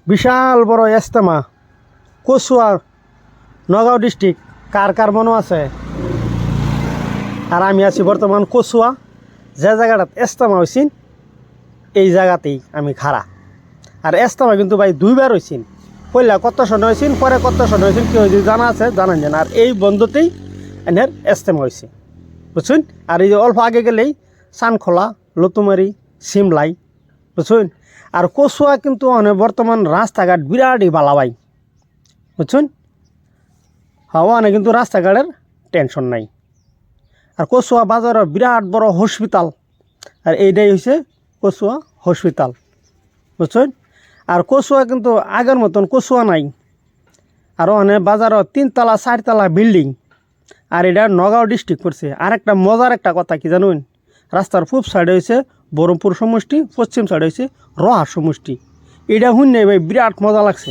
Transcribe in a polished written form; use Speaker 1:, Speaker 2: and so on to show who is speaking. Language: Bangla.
Speaker 1: বিশাল বড় ইজতেমা কচুয়া নগাঁও ডিস্ট্রিক্ট কার কার মনে আছে। আর আমি আছি বর্তমান কচুয়া, যে জায়গাটাত ইজতেমা হয়েছিল এই জায়গাতেই আমি খাড়া। আর ইজতেমা কিন্তু ভাই দুইবার হয়েছিল, পয়লা কত সনে হয়েছিল, পরে কত সনে হয়েছিল, কেউ যদি জানা আছে জানান যেন। আর এই বন্ধতেই এনের ইজতেমা হয়েছে, বুঝছেন। আর এই যে অল্প আগে গেলেই চানখোলা, লতুমারি, সিমলাই, বুঝছেন। আর কচুয়া কিন্তু বর্তমান রাস্তাঘাট বিরাটই বালা ভাই, বুঝছেন। হাওয়া কিন্তু রাস্তাঘাটের টেনশন নাই। আর কচুয়া বাজারের বিরাট বড় হসপিটাল, আর এইটাই হয়েছে কচুয়া হসপিটাল, বুঝছেন। আর কচুয়া কিন্তু আগের মতন কচুয়া নাই। আর বাজারত 3 তলা 4 তলা বিল্ডিং। আর এটা নগাঁও ডিস্ট্রিক্ট করছে। আর একটা মজার একটা কথা কি জানুন, রাস্তার পূব সাইডে হয়েছে বহরমপুর সমষ্টি, পশ্চিম সাইডে হয়েছে রোহা সমষ্টি। এটা শুনে ভাই বিরাট মজা লাগছে।